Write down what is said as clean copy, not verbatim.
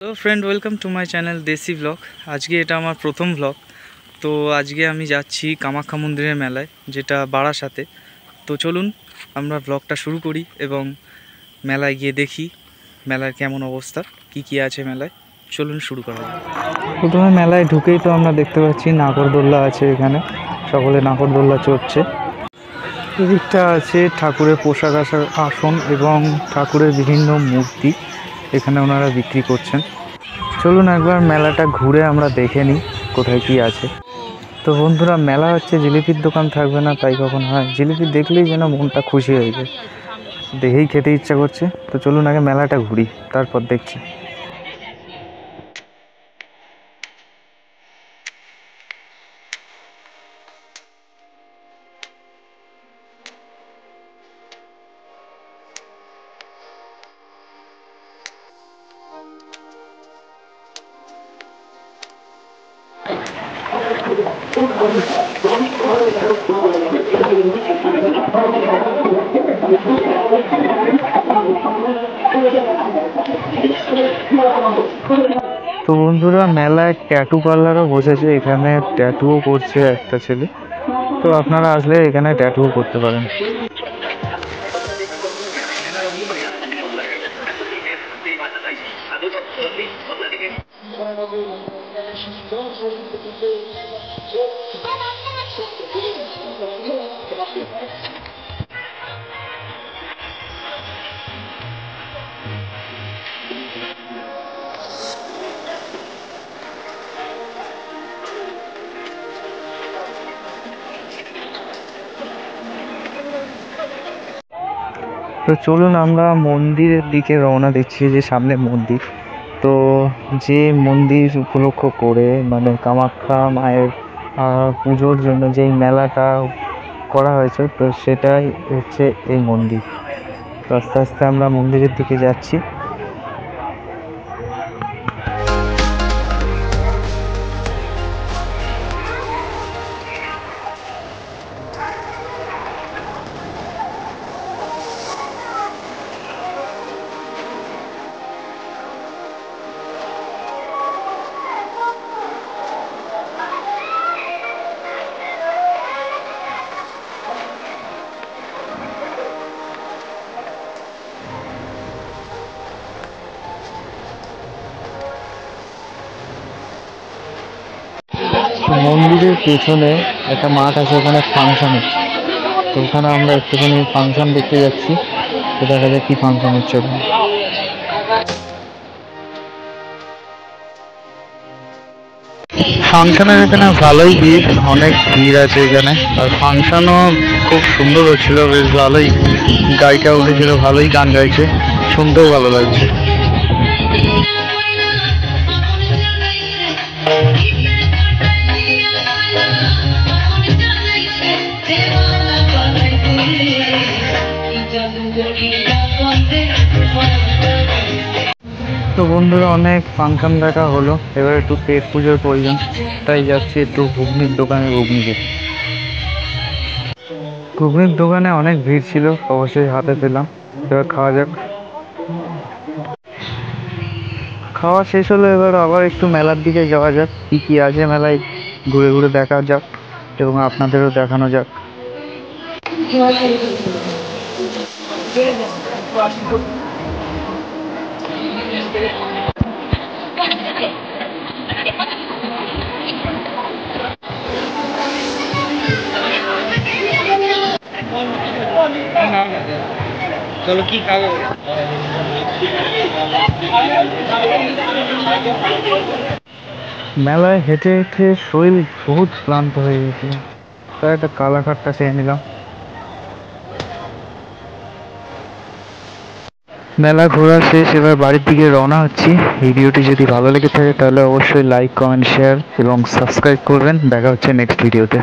তো friend, welcome to my channel দেশি blog. আজকে এটা আমার প্রথম ব্লগ। তো আজকে আমি যাচ্ছি কামাখ্যা মন্দিরের মেলায়, যেটা বারাসাতে। তো চলুন আমরা ব্লগটা শুরু করি এবং মেলায় গিয়ে দেখি মেলার কেমন অবস্থা, কি আছে মেলায়। চলুন শুরু করা যাক। প্রথমে মেলায় ঢুকেই তো আমরা দেখতে পাচ্ছি নাগরদোল্লা আছে, এখানে সকলে নাগরদোল্লা চড়ছে। এদিকটা আছে ঠাকুরের পোশাক আসন এবং ঠাকুরের বিভিন্ন মূর্তি, এখানে ওনারা বিক্রি করছেন। চলুন একবার মেলাটা ঘুরে আমরা দেখে নিই কোথায় কি আছে। তো বন্ধুরা, মেলা হচ্ছে, জিলিপির দোকান থাকবে না তাই কখন হয়? জিলিপি দেখলেই যেন মনটা খুশি হয়ে যায়, দেখেই খেতে ইচ্ছা করছে। তো চলুন আগে মেলাটা ঘুরি, তারপর দেখছি। তো বন্ধুরা, মেলায় ট্যাটু পার্লারও বসেছে, এখানে ট্যাটুও করছে একটা ছেলে। তো আপনারা আসলে এখানে ট্যাটুও করতে পারেন। তো চলুন আমরা মন্দিরের দিকে রওনা দিচ্ছি, যে সামনে মন্দির। তো যে মন্দির উপলক্ষ করে, মানে কামাখ্যা মায়ের পুজোর জন্য যেই মেলাটা করা হয়েছে, তো সেটাই হচ্ছে এই মন্দির। তো আস্তে আস্তে আমরা মন্দিরের দিকে যাচ্ছি। মন্দিরের পেছনে একটা মাঠ আছে, ওখানে ফাংশন হচ্ছে। তো ওখানে আমরা একটুখানি ফাংশন দেখতে যাচ্ছি। তো দেখা যাক কি ফাংশন হচ্ছে ওখানে। ফাংশনের এখানে ভালোই ভিড়, অনেক ভিড় আছে এখানে। আর ফাংশনও খুব সুন্দর হচ্ছিল, বেশ ভালোই। গায়িকা উঠেছিল, ভালোই গান গাইছে, শুনতেও ভালো লাগছে। তো বন্ধুরা, অনেক ফাংশন দেখা হলো, এবার একটু পেট পুজোর প্রয়োজন, তাই যাচ্ছি একটু ঘুগনির দোকানে ঘুগনি খেতে। ঘুগনির দোকানে অনেক ভিড় ছিল, অবশ্যই হাতে পেলাম। এবার খাওয়া যাক। খাওয়া শেষ হলো, এবার আবার একটু মেলার দিকে যাওয়া যাক, কি আছে মেলায় ঘুরে ঘুরে দেখা যাক এবং আপনাদেরও দেখানো যাক। চলো, কি খাবো? মেলায় হেঁটে হেঁটে শরীর বহুত ক্লান্ত হয়ে গেছে, তাই একটা কালাকাটটা খেয়ে নিলাম। মেলা ঘোরা শেষ, এবার বাড়ির দিকে রওনা হচ্ছি। ভিডিওটি যদি ভালো লেগে থাকে তাহলে অবশ্যই লাইক, কমেন্ট, শেয়ার এবং সাবস্ক্রাইব করবেন। দেখা হচ্ছে নেক্সট ভিডিওতে।